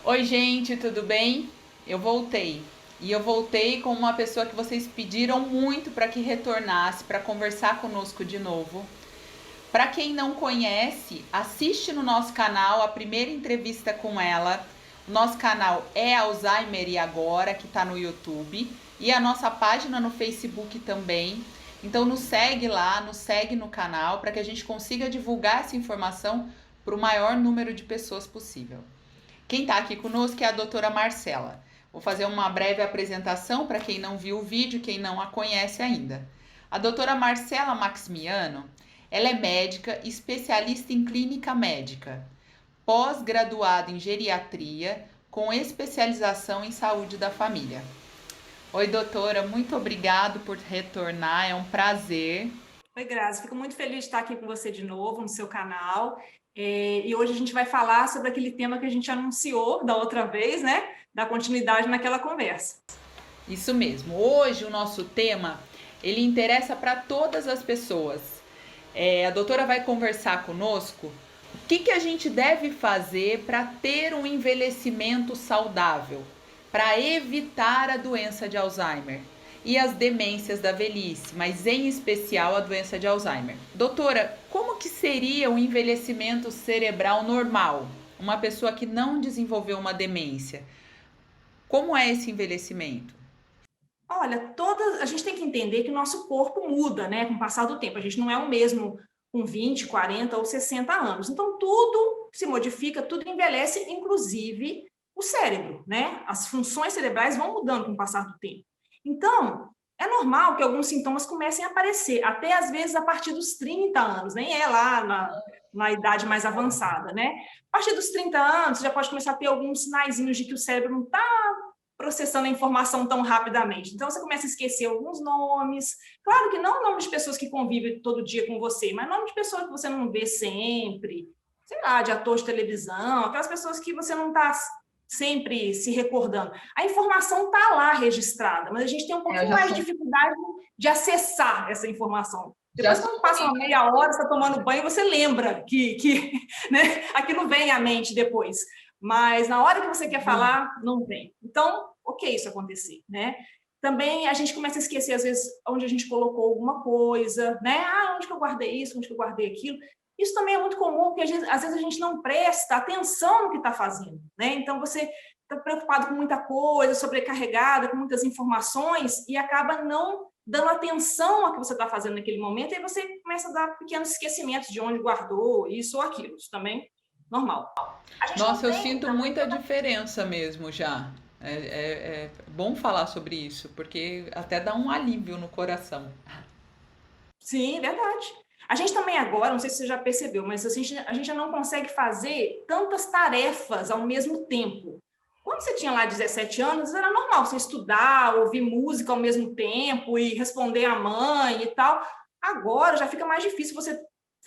Oi, gente, tudo bem? Eu voltei. E eu voltei com uma pessoa que vocês pediram muito para que retornasse para conversar conosco de novo. Para quem não conhece, assiste no nosso canal a primeira entrevista com ela. Nosso canal é Alzheimer e Agora, que está no YouTube, e a nossa página no Facebook também. Então nos segue lá, nos segue no canal para que a gente consiga divulgar essa informação para o maior número de pessoas possível. Quem está aqui conosco é a doutora Marcela. Vou fazer uma breve apresentação para quem não viu o vídeo, quem não a conhece ainda. A doutora Marcela Maximiano, ela é médica, especialista em clínica médica, pós-graduada em geriatria, com especialização em saúde da família. Oi, doutora, muito obrigado por retornar, é um prazer. Oi, Grazi, fico muito feliz de estar aqui com você de novo no seu canal. E hoje a gente vai falar sobre aquele tema que a gente anunciou da outra vez, né? Dar continuidade naquela conversa. Isso mesmo. Hoje o nosso tema, ele interessa para todas as pessoas. A doutora vai conversar conosco o que a gente deve fazer para ter um envelhecimento saudável, para evitar a doença de Alzheimer e as demências da velhice, mas em especial a doença de Alzheimer. Doutora, como que seria um envelhecimento cerebral normal? Uma pessoa que não desenvolveu uma demência. Como é esse envelhecimento? Olha, a gente tem que entender que o nosso corpo muda, né, com o passar do tempo. A gente não é o mesmo com 20, 40 ou 60 anos. Então, tudo se modifica, tudo envelhece, inclusive o cérebro, né? As funções cerebrais vão mudando com o passar do tempo. Então, é normal que alguns sintomas comecem a aparecer, até às vezes a partir dos 30 anos, nem é lá na idade mais avançada, né? A partir dos 30 anos, já pode começar a ter alguns sinaizinhos de que o cérebro não está processando a informação tão rapidamente. Então, você começa a esquecer alguns nomes. Claro que não nome de pessoas que convivem todo dia com você, mas nome de pessoas que você não vê sempre. Sei lá, de ator de televisão, aquelas pessoas que você não está sempre se recordando. A informação está lá registrada, mas a gente tem um Eu pouquinho já mais sou, de dificuldade de acessar essa informação. já Depois, sou quando passa uma meia hora, você está tomando banho, você lembra que né, aquilo vem à mente depois. Mas na hora que você quer falar, não vem. Então, ok isso acontecer, né? Também a gente começa a esquecer, às vezes, onde a gente colocou alguma coisa, né? Ah, onde que eu guardei isso, onde que eu guardei aquilo. Isso também é muito comum, porque às vezes a gente não presta atenção no que está fazendo, né? Então, você está preocupado com muita coisa, sobrecarregada, com muitas informações, e acaba não dando atenção ao que você está fazendo naquele momento, e aí você começa a dar pequenos esquecimentos de onde guardou isso ou aquilo. Isso também normal. A gente não Nossa, eu tem sinto também. muita diferença mesmo já. É bom falar sobre isso, porque até dá um alívio no coração. Sim, verdade. A gente também agora, não sei se você já percebeu, mas a gente já não consegue fazer tantas tarefas ao mesmo tempo. Quando você tinha lá 17 anos, era normal você estudar, ouvir música ao mesmo tempo e responder à mãe e tal. Agora já fica mais difícil você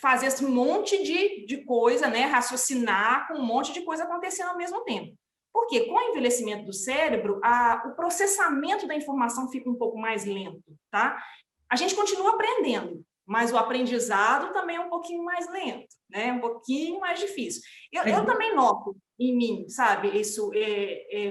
fazer esse monte de coisa, né? Raciocinar com um monte de coisa acontecendo ao mesmo tempo. Porque com o envelhecimento do cérebro, o processamento da informação fica um pouco mais lento, tá? A gente continua aprendendo, mas o aprendizado também é um pouquinho mais lento, né? Um pouquinho mais difícil. Eu também noto em mim, sabe? Isso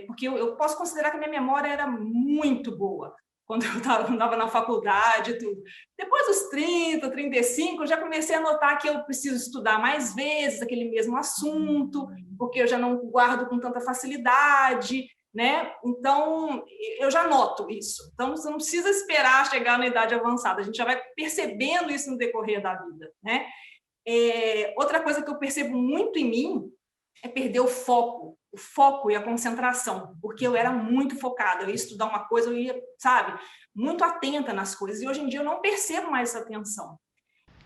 porque eu posso considerar que a minha memória era muito boa quando eu estava na faculdade e tudo. Depois dos 30, 35, eu já comecei a notar que eu preciso estudar mais vezes aquele mesmo assunto, porque eu já não guardo com tanta facilidade, né? Então, eu já noto isso. Então, você não precisa esperar chegar na idade avançada, a gente já vai percebendo isso no decorrer da vida, né? Outra coisa que eu percebo muito em mim é perder o foco e a concentração, porque eu era muito focada, eu ia estudar uma coisa, eu ia, sabe, muito atenta nas coisas, e hoje em dia eu não percebo mais essa atenção.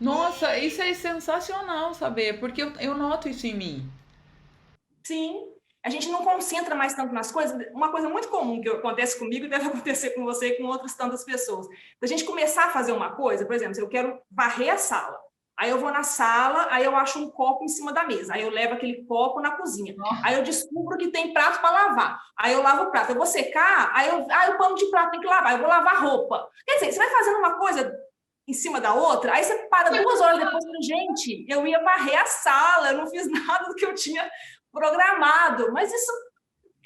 Nossa, isso é sensacional saber, porque eu noto isso em mim. Sim, a gente não concentra mais tanto nas coisas. Uma coisa muito comum que acontece comigo deve acontecer com você e com outras tantas pessoas. Da gente começar a fazer uma coisa, por exemplo, se eu quero varrer a sala, aí eu vou na sala, aí eu acho um copo em cima da mesa, aí eu levo aquele copo na cozinha, aí eu descubro que tem prato para lavar, aí eu lavo o prato, eu vou secar, o pano de prato tem que lavar, eu vou lavar roupa. Quer dizer, você vai fazendo uma coisa em cima da outra, aí você para 2 horas depois e fala, gente, eu ia varrer a sala, eu não fiz nada do que eu tinha programado, mas isso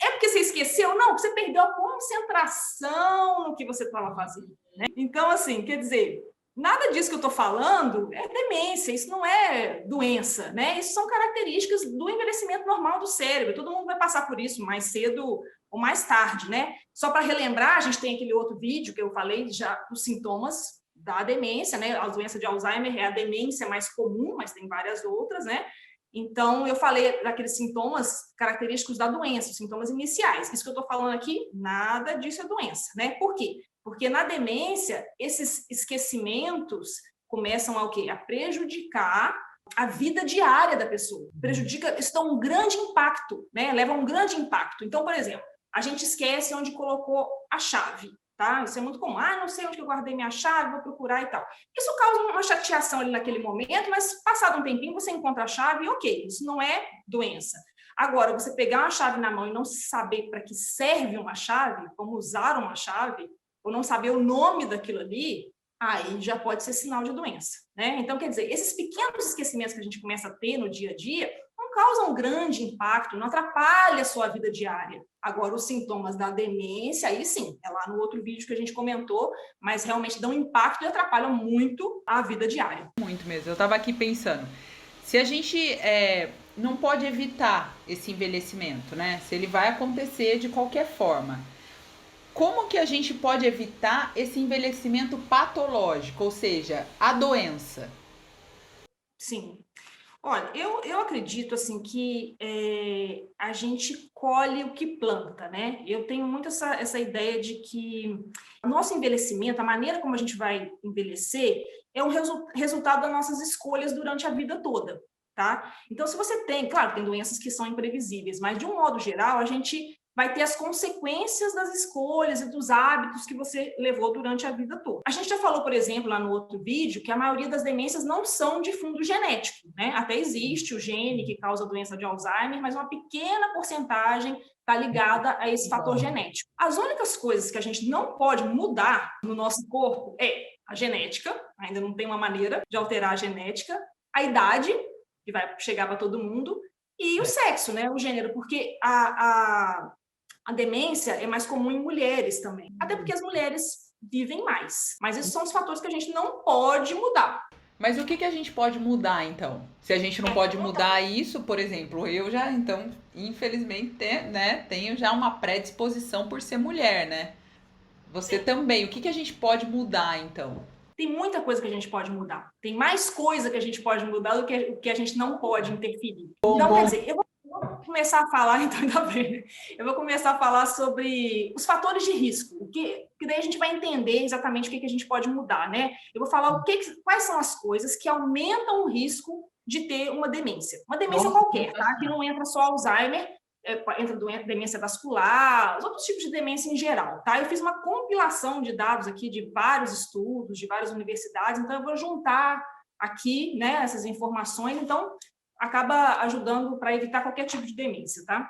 É porque você esqueceu? Não, você perdeu a concentração no que você estava fazendo, né? Então, assim, quer dizer, nada disso que eu estou falando é demência, isso não é doença, né? Isso são características do envelhecimento normal do cérebro. Todo mundo vai passar por isso mais cedo ou mais tarde, né? Só para relembrar, a gente tem aquele outro vídeo que eu falei já dos sintomas da demência, né? A doença de Alzheimer é a demência mais comum, mas tem várias outras, né? Então, eu falei daqueles sintomas característicos da doença, os sintomas iniciais. Isso que eu estou falando aqui, nada disso é doença, né? Por quê? Porque na demência, esses esquecimentos começam a quê? A prejudicar a vida diária da pessoa. Prejudica, isso dá um grande impacto, né? Leva a um grande impacto. Então, por exemplo, a gente esquece onde colocou a chave, tá? Isso é muito comum. Ah, não sei onde eu guardei minha chave, vou procurar e tal. Isso causa uma chateação ali naquele momento, mas passado um tempinho você encontra a chave e ok, isso não é doença. Agora, você pegar uma chave na mão e não saber para que serve uma chave, como usar uma chave, ou não saber o nome daquilo ali, aí já pode ser sinal de doença, né? Então, quer dizer, esses pequenos esquecimentos que a gente começa a ter no dia a dia não causam um grande impacto, não atrapalha a sua vida diária. Agora, os sintomas da demência, aí sim, é lá no outro vídeo que a gente comentou, mas realmente dão impacto e atrapalham muito a vida diária. Muito mesmo. Eu estava aqui pensando, se a gente não pode evitar esse envelhecimento, né? Se ele vai acontecer de qualquer forma, como que a gente pode evitar esse envelhecimento patológico, ou seja, a doença? Sim. Olha, eu acredito assim que a gente colhe o que planta, né? Eu tenho muito essa ideia de que o nosso envelhecimento, a maneira como a gente vai envelhecer, é um resultado das nossas escolhas durante a vida toda, tá? Então, se você tem, claro, tem doenças que são imprevisíveis, mas de um modo geral, a gente vai ter as consequências das escolhas e dos hábitos que você levou durante a vida toda. A gente já falou, por exemplo, lá no outro vídeo, que a maioria das demências não são de fundo genético, né? Até existe o gene que causa a doença de Alzheimer, mas uma pequena porcentagem está ligada a esse fator genético. As únicas coisas que a gente não pode mudar no nosso corpo é a genética, ainda não tem uma maneira de alterar a genética, a idade, que vai chegar para todo mundo, e o sexo, né? O gênero, porque a demência é mais comum em mulheres também, até porque as mulheres vivem mais. Mas esses são os fatores que a gente não pode mudar. Mas o que a gente pode mudar, então? Se a gente não pode mudar isso, por exemplo, eu já, então, infelizmente, né, tenho já uma predisposição por ser mulher, né? Você também. O que a gente pode mudar, então? Tem muita coisa que a gente pode mudar. Tem mais coisa que a gente pode mudar do que o que a gente não pode interferir. Então, quer dizer, eu vou começar a falar, então ainda bem, eu vou começar a falar sobre os fatores de risco, que daí a gente vai entender exatamente o que a gente pode mudar, né? Eu vou falar quais são as coisas que aumentam o risco de ter uma demência. Uma demência qualquer, tá? Que não entra só Alzheimer, entra demência vascular, os outros tipos de demência em geral, tá? Eu fiz uma compilação de dados aqui de vários estudos, de várias universidades, então eu vou juntar aqui, né, essas informações, então acaba ajudando para evitar qualquer tipo de demência, tá?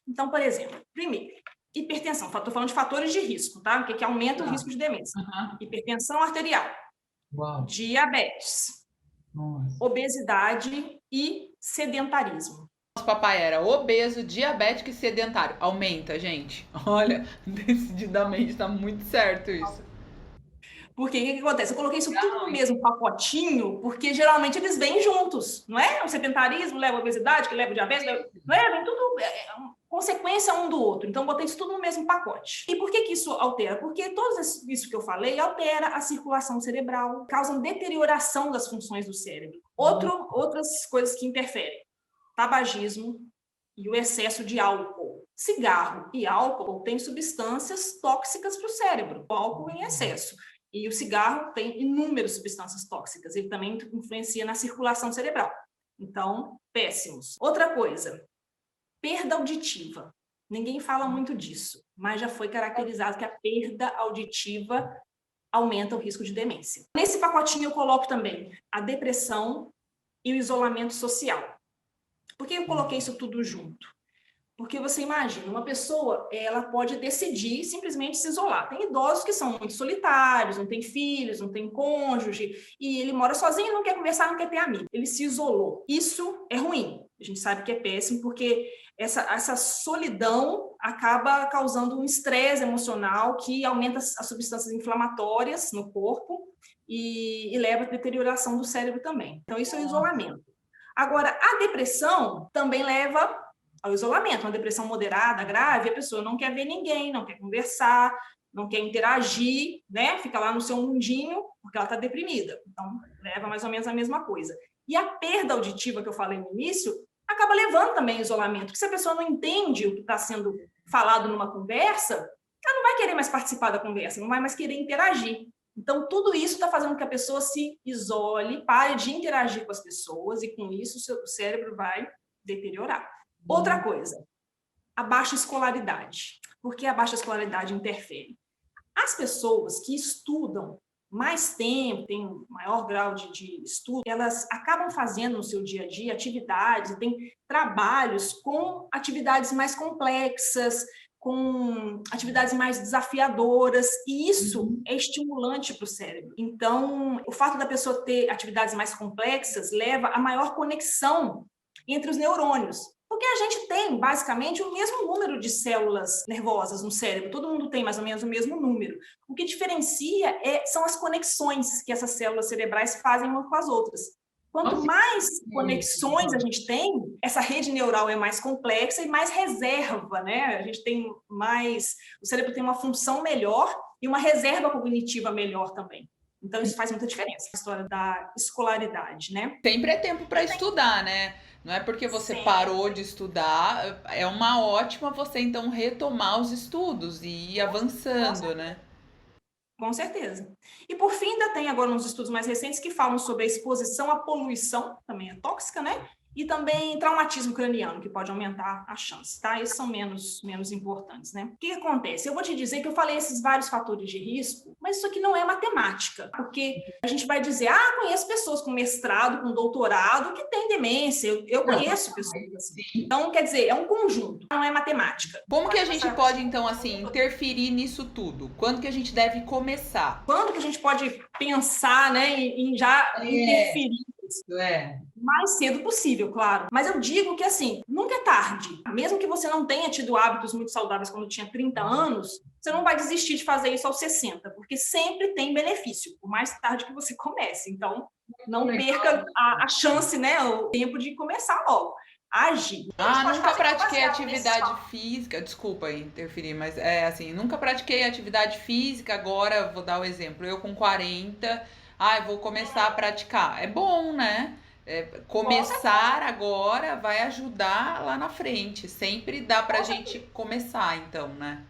Então, por exemplo, primeiro, hipertensão. Estou falando de fatores de risco, tá? O que aumenta o risco de demência. Hipertensão arterial, diabetes, obesidade e sedentarismo. Nosso papai era obeso, diabético e sedentário. Aumenta, gente. Olha, decididamente tá muito certo isso. Porque o que acontece? Eu coloquei isso tudo no mesmo pacotinho, porque geralmente eles vêm juntos, não é? O sedentarismo leva a obesidade, que leva o diabetes, não é? Vem tudo consequência um do outro. Então, botei isso tudo no mesmo pacote. E por que isso altera? Porque tudo isso que eu falei altera a circulação cerebral, causam deterioração das funções do cérebro. Outras coisas que interferem: tabagismo e o excesso de álcool. Cigarro e álcool têm substâncias tóxicas para o cérebro, o álcool em excesso. E o cigarro tem inúmeras substâncias tóxicas, ele também influencia na circulação cerebral. Então, péssimos. Outra coisa, perda auditiva. Ninguém fala muito disso, mas já foi caracterizado que a perda auditiva aumenta o risco de demência. Nesse pacotinho eu coloco também a depressão e o isolamento social. Por que eu coloquei isso tudo junto? Porque você imagina, uma pessoa, ela pode decidir simplesmente se isolar. Tem idosos que são muito solitários, não tem filhos, não tem cônjuge, e ele mora sozinho, não quer conversar, não quer ter amigo. Ele se isolou. Isso é ruim. A gente sabe que é péssimo, porque essa solidão acaba causando um estresse emocional que aumenta as substâncias inflamatórias no corpo e leva à deterioração do cérebro também. Então, isso é o isolamento. Agora, a depressão também leva ao isolamento. Uma depressão moderada, grave, a pessoa não quer ver ninguém, não quer conversar, não quer interagir, né? Fica lá no seu mundinho, porque ela está deprimida. Então, leva mais ou menos a mesma coisa. E a perda auditiva que eu falei no início acaba levando também ao isolamento, porque se a pessoa não entende o que está sendo falado numa conversa, ela não vai querer mais participar da conversa, não vai mais querer interagir. Então, tudo isso está fazendo com que a pessoa se isole, pare de interagir com as pessoas, e com isso o seu cérebro vai deteriorar. Outra coisa, a baixa escolaridade. Por que a baixa escolaridade interfere? As pessoas que estudam mais tempo, têm um maior grau de estudo, elas acabam fazendo no seu dia a dia atividades, têm trabalhos com atividades mais complexas, com atividades mais desafiadoras, e isso é estimulante para o cérebro. Então, o fato da pessoa ter atividades mais complexas leva a maior conexão entre os neurônios. Porque a gente tem, basicamente, o mesmo número de células nervosas no cérebro. Todo mundo tem mais ou menos o mesmo número. O que diferencia são as conexões que essas células cerebrais fazem umas com as outras. Quanto mais conexões a gente tem, essa rede neural é mais complexa e mais reserva, né? A gente tem mais... O cérebro tem uma função melhor e uma reserva cognitiva melhor também. Então, isso faz muita diferença na história da escolaridade, né? Sempre é tempo para estudar, né? Não é porque você parou de estudar, é uma ótima você então retomar os estudos e ir avançando, né? Com certeza. E por fim, ainda tem agora uns estudos mais recentes que falam sobre a exposição à poluição, também é tóxica, né? E também traumatismo craniano, que pode aumentar a chance, tá? Esses são menos importantes, né? O que acontece? Eu vou te dizer que eu falei esses vários fatores de risco, mas isso aqui não é matemática, porque a gente vai dizer, conheço pessoas com mestrado, com doutorado, que têm demência, eu conheço pessoas assim. Então, quer dizer, é um conjunto, não é matemática. Como que a gente pode, então, assim, interferir nisso tudo? Quando que a gente deve começar? Quando que a gente pode pensar, né, em já interferir? Mais cedo possível, claro. Mas eu digo que, assim, nunca é tarde. Mesmo que você não tenha tido hábitos muito saudáveis quando tinha 30 anos, você não vai desistir de fazer isso aos 60, porque sempre tem benefício, por mais tarde que você comece. Então, não perca a chance, né, o tempo de começar logo. Agir. Nunca pratiquei atividade física, desculpa interferir, mas é assim, nunca pratiquei atividade física, agora vou dar o exemplo, eu com 40, eu vou começar a praticar. É bom, né? Começar agora vai ajudar lá na frente, sempre dá pra gente começar, então, né?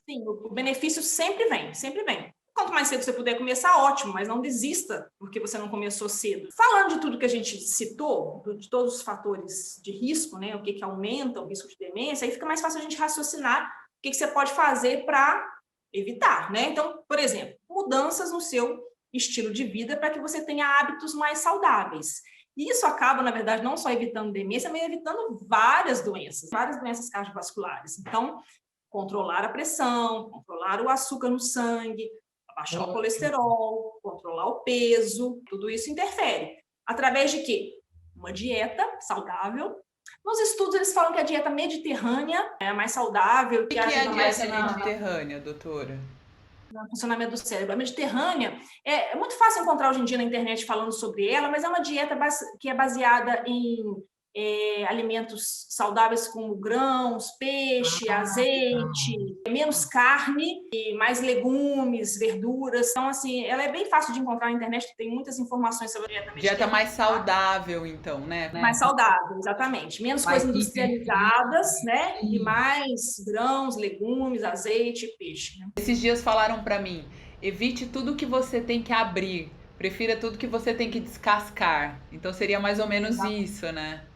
Sim, o benefício sempre vem, sempre vem. Quanto mais cedo você puder começar, ótimo, mas não desista porque você não começou cedo. Falando de tudo que a gente citou, de todos os fatores de risco, né, o que aumenta o risco de demência, aí fica mais fácil a gente raciocinar o que você pode fazer para evitar, né? Então, por exemplo, mudanças no seu estilo de vida para que você tenha hábitos mais saudáveis. E isso acaba, na verdade, não só evitando demência, mas evitando várias doenças cardiovasculares. Então, controlar a pressão, controlar o açúcar no sangue, baixar o colesterol, controlar o peso, tudo isso interfere. Através de quê? Uma dieta saudável. Nos estudos, eles falam que a dieta mediterrânea é a mais saudável. O que é a dieta mediterrânea, doutora? No funcionamento do cérebro. A mediterrânea é muito fácil encontrar hoje em dia na internet falando sobre ela, mas é uma dieta que é baseada em alimentos saudáveis como grãos, peixe, azeite, menos carne e mais legumes, verduras. Então, assim, ela é bem fácil de encontrar na internet, tem muitas informações sobre a dieta mais saudável, então, né? Mais saudável, exatamente. Menos coisas industrializadas, né? E mais grãos, legumes, azeite e peixe. Né? Esses dias falaram para mim, evite tudo que você tem que abrir, prefira tudo que você tem que descascar. Então, seria mais ou menos isso, né?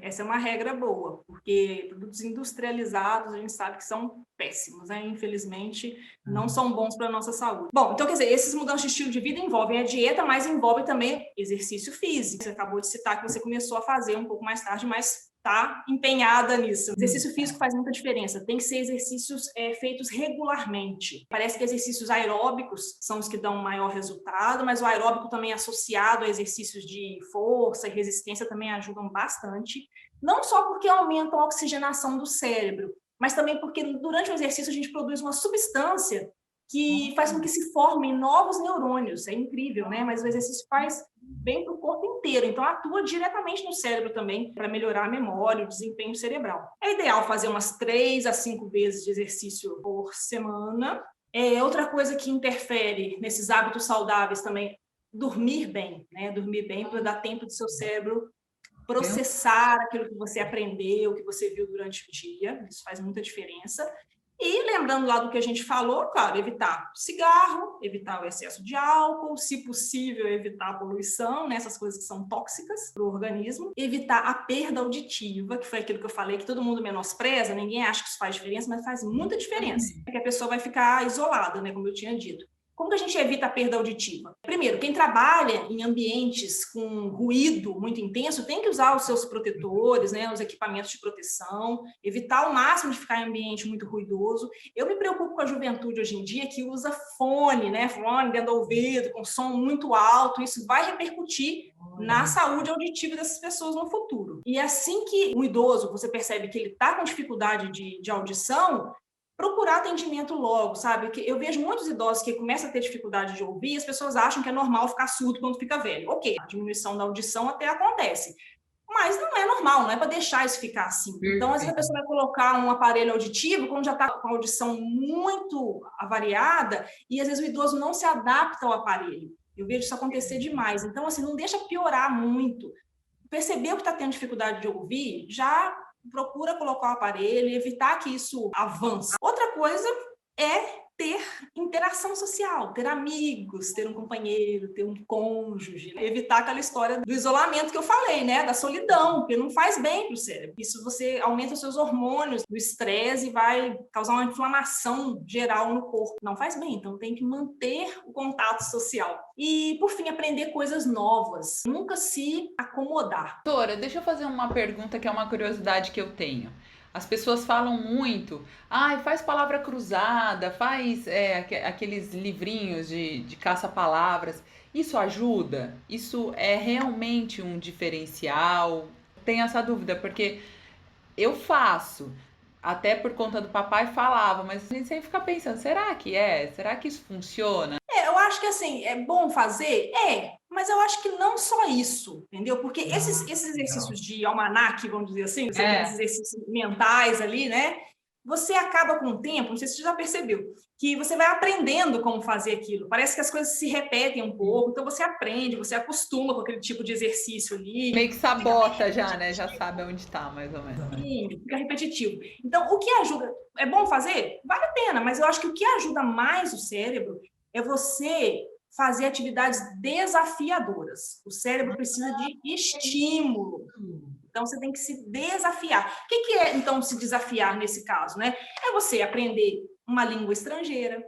Essa é uma regra boa, porque produtos industrializados a gente sabe que são péssimos, né? Infelizmente, não são bons para a nossa saúde. Bom, então, quer dizer, esses mudanças de estilo de vida envolvem a dieta, mas envolvem também exercício físico. Você acabou de citar que você começou a fazer um pouco mais tarde, mas tá empenhada nisso. Exercício físico faz muita diferença. Tem que ser exercícios feitos regularmente. Parece que exercícios aeróbicos são os que dão maior resultado, mas o aeróbico também associado a exercícios de força e resistência também ajudam bastante. Não só porque aumentam a oxigenação do cérebro, mas também porque durante o exercício a gente produz uma substância que faz com que se formem novos neurônios. É incrível, né? Mas o exercício faz bem para o corpo inteiro, então atua diretamente no cérebro também para melhorar a memória, o desempenho cerebral. É ideal fazer umas 3 a 5 vezes de exercício por semana. Outra coisa que interfere nesses hábitos saudáveis também, dormir bem, né? Dormir bem para dar tempo do seu cérebro processar aquilo que você aprendeu, que você viu durante o dia. Isso faz muita diferença. E lembrando lá do que a gente falou, claro, evitar cigarro, evitar o excesso de álcool, se possível, evitar a poluição, né, essas coisas que são tóxicas para o organismo, evitar a perda auditiva, que foi aquilo que eu falei, que todo mundo menospreza, ninguém acha que isso faz diferença, mas faz muita diferença, porque a pessoa vai ficar isolada, né, como eu tinha dito. Como que a gente evita a perda auditiva? Primeiro, quem trabalha em ambientes com ruído muito intenso tem que usar os seus protetores, né, os equipamentos de proteção, evitar ao máximo de ficar em ambiente muito ruidoso. Eu me preocupo com a juventude hoje em dia que usa fone, né, fone dentro do ouvido, com som muito alto, isso vai repercutir na saúde auditiva dessas pessoas no futuro. E assim que o idoso, você percebe que ele está com dificuldade de audição, procurar atendimento logo, sabe? Que eu vejo muitos idosos que começam a ter dificuldade de ouvir e as pessoas acham que é normal ficar surdo quando fica velho. Ok, a diminuição da audição até acontece, mas não é normal, não é para deixar isso ficar assim. Então, às vezes a pessoa vai colocar um aparelho auditivo quando já está com a audição muito avariada e às vezes o idoso não se adapta ao aparelho. Eu vejo isso acontecer demais. Então, assim, não deixa piorar muito. Percebeu que está tendo dificuldade de ouvir, já procura colocar o aparelho e evitar que isso avance. Outra coisa é ter interação social, ter amigos, ter um companheiro, ter um cônjuge, né? Evitar aquela história do isolamento que eu falei, né? Da solidão, porque não faz bem para o cérebro. Isso você aumenta os seus hormônios do estresse e vai causar uma inflamação geral no corpo. Não faz bem, então tem que manter o contato social. E, por fim, aprender coisas novas. Nunca se acomodar. Doutora, deixa eu fazer uma pergunta que é uma curiosidade que eu tenho. As pessoas falam muito, faz palavra cruzada, faz aqueles livrinhos de caça-palavras. Isso ajuda? Isso é realmente um diferencial? Tenho essa dúvida, porque eu faço, até por conta do papai falava, mas a gente sempre fica pensando, será que é? Será que isso funciona? Eu acho que assim, é bom fazer? Mas eu acho que não só isso, entendeu? Porque esses exercícios de almanaque, vamos dizer assim, aqueles exercícios mentais ali, né? Você acaba com o tempo, não sei se você já percebeu, que você vai aprendendo como fazer aquilo. Parece que as coisas se repetem um pouco, então você aprende, você acostuma com aquele tipo de exercício ali. Meio que sabota já, né? Já sabe onde está, mais ou menos. Sim, fica repetitivo. Então, o que ajuda... É bom fazer? Vale a pena, mas eu acho que o que ajuda mais o cérebro é você fazer atividades desafiadoras. O cérebro precisa de estímulo. Então, você tem que se desafiar. O que é, então, se desafiar nesse caso, né? É você aprender uma língua estrangeira,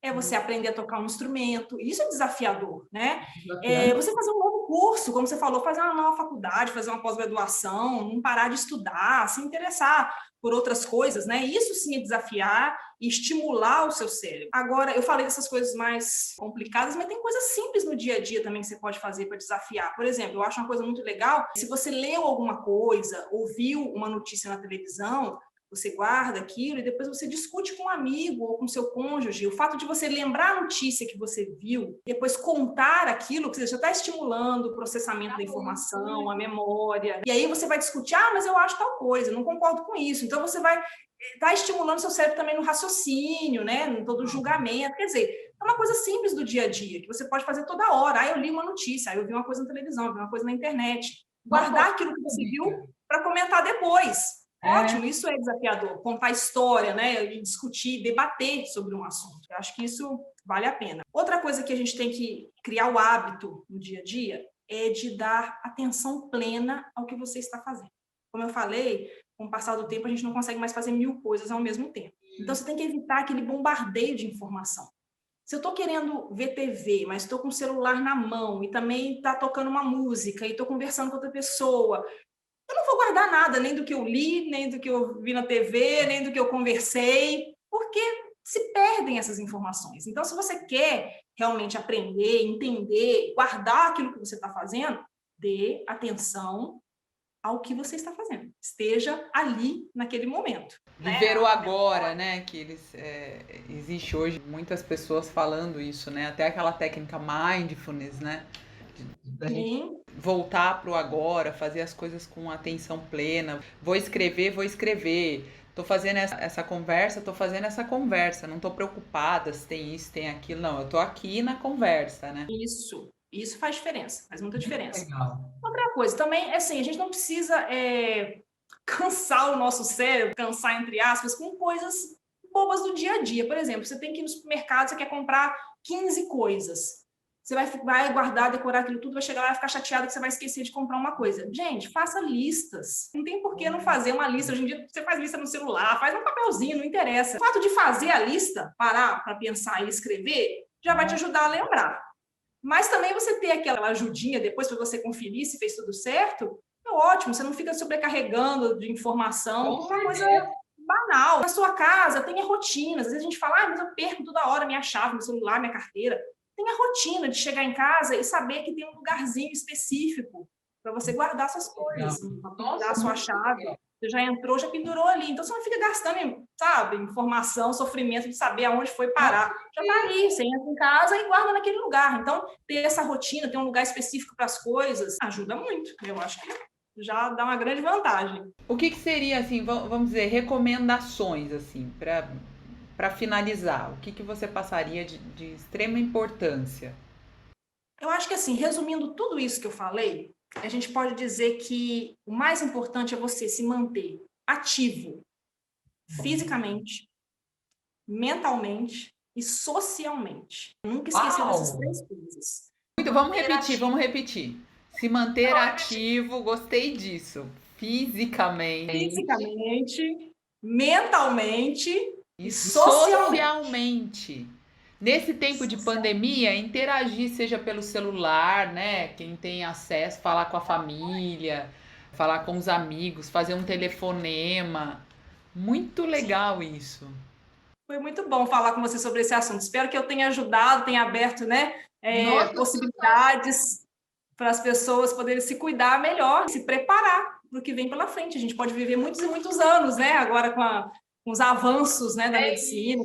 é você aprender a tocar um instrumento. Isso é desafiador, né? É você fazer um novo curso, como você falou, fazer uma nova faculdade, fazer uma pós-graduação, não parar de estudar, se interessar por outras coisas, né? Isso sim é desafiar e estimular o seu cérebro. Agora, eu falei dessas coisas mais complicadas, mas tem coisas simples no dia a dia também que você pode fazer para desafiar. Por exemplo, eu acho uma coisa muito legal, se você leu alguma coisa, ouviu uma notícia na televisão, você guarda aquilo e depois você discute com um amigo ou com seu cônjuge. O fato de você lembrar a notícia que você viu, depois contar aquilo, que você já está estimulando o processamento da informação, a memória. E aí você vai discutir, mas eu acho tal coisa, não concordo com isso. Então você vai estar estimulando seu cérebro também no raciocínio, né? Em todo o julgamento. Quer dizer, é uma coisa simples do dia a dia, que você pode fazer toda hora. Eu li uma notícia, eu vi uma coisa na televisão, eu vi uma coisa na internet. Guardar aquilo que você viu para comentar depois. Ótimo, isso é desafiador, contar história, né, e discutir, debater sobre um assunto. Eu acho que isso vale a pena. Outra coisa que a gente tem que criar o hábito no dia a dia é de dar atenção plena ao que você está fazendo. Como eu falei, com o passar do tempo, a gente não consegue mais fazer 1000 coisas ao mesmo tempo. Então, você tem que evitar aquele bombardeio de informação. Se eu estou querendo ver TV, mas estou com o celular na mão e também está tocando uma música e estou conversando com outra pessoa, Eu não vou guardar nada, nem do que eu li, nem do que eu vi na TV, nem do que eu conversei, porque se perdem essas informações. Então, se você quer realmente aprender, entender, guardar aquilo que você está fazendo, dê atenção ao que você está fazendo. Esteja ali naquele momento. Viver o agora, né? Que existe hoje muitas pessoas falando isso, né? Até aquela técnica mindfulness, né? Sim. Voltar para o agora, fazer as coisas com atenção plena. Vou escrever. Tô fazendo essa conversa, não tô preocupada se tem isso, tem aquilo, não. Eu tô aqui na conversa, né? Isso faz diferença, faz muita diferença. Legal. Outra coisa, também, assim, a gente não precisa cansar o nosso cérebro, cansar entre aspas, com coisas bobas do dia a dia. Por exemplo, você tem que ir no supermercado, você quer comprar 15 coisas. Você vai guardar, decorar aquilo tudo, vai chegar lá e ficar chateado que você vai esquecer de comprar uma coisa. Gente, faça listas. Não tem por que não fazer uma lista. Hoje em dia, você faz lista no celular, faz um papelzinho, não interessa. O fato de fazer a lista, parar para pensar e escrever, já vai te ajudar a lembrar. Mas também você ter aquela ajudinha depois para você conferir se fez tudo certo, é ótimo. Você não fica sobrecarregando de informação, uma coisa banal. Na sua casa, tenha rotinas. Às vezes a gente fala, mas eu perco toda hora minha chave, meu celular, minha carteira. Tenha rotina de chegar em casa e saber que tem um lugarzinho específico para você guardar suas coisas, para guardar a sua chave. Você já entrou, já pendurou ali. Então, você não fica gastando, sabe, informação, sofrimento de saber aonde foi parar. Já está ali, você entra em casa e guarda naquele lugar. Então, ter essa rotina, ter um lugar específico para as coisas, ajuda muito. Eu acho que já dá uma grande vantagem. O que seria, assim, vamos dizer, recomendações, assim, para finalizar? O que você passaria de extrema importância? Eu acho que, assim, resumindo tudo isso que eu falei, a gente pode dizer que o mais importante é você se manter ativo fisicamente, mentalmente e socialmente. Nunca esquecer dessas 3 coisas. Muito, vamos repetir. Se manter ativo, gostei disso. Fisicamente, mentalmente e socialmente. Nesse tempo de pandemia, interagir, seja pelo celular, né? Quem tem acesso, falar com a família, falar com os amigos, fazer um telefonema. Muito legal isso. Foi muito bom falar com você sobre esse assunto. Espero que eu tenha ajudado, tenha aberto, né, possibilidades para as pessoas poderem se cuidar melhor, se preparar para o que vem pela frente. A gente pode viver muitos e muitos anos, né? Agora com os avanços, né, da medicina.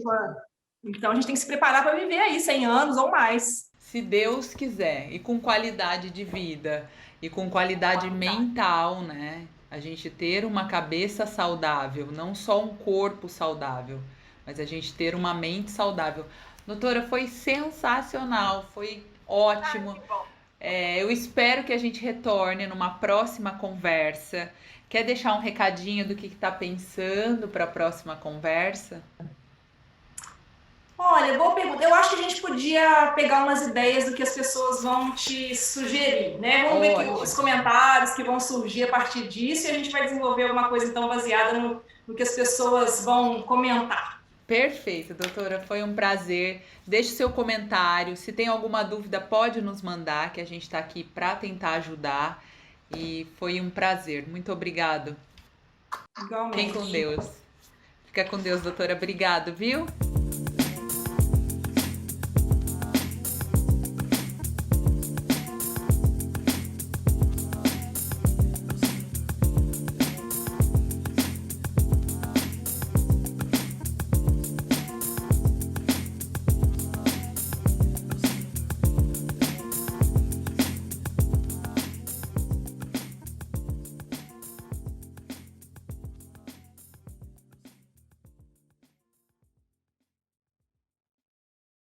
Então, a gente tem que se preparar para viver aí 100 anos ou mais. Se Deus quiser, e com qualidade de vida, e com qualidade mental, né? A gente ter uma cabeça saudável, não só um corpo saudável, mas a gente ter uma mente saudável. Doutora, foi sensacional, foi ótimo. Eu espero que a gente retorne numa próxima conversa. Quer deixar um recadinho do que está pensando para a próxima conversa? Olha, boa pergunta. Eu acho que a gente podia pegar umas ideias do que as pessoas vão te sugerir, né? Vamos ver os comentários que vão surgir a partir disso e a gente vai desenvolver alguma coisa, então, baseada no que as pessoas vão comentar. Perfeito, doutora. Foi um prazer. Deixe seu comentário. Se tem alguma dúvida, pode nos mandar, que a gente está aqui para tentar ajudar. E foi um prazer. Muito obrigado. Igualmente. Fiquem com Deus. Fica com Deus, doutora. Obrigado, viu?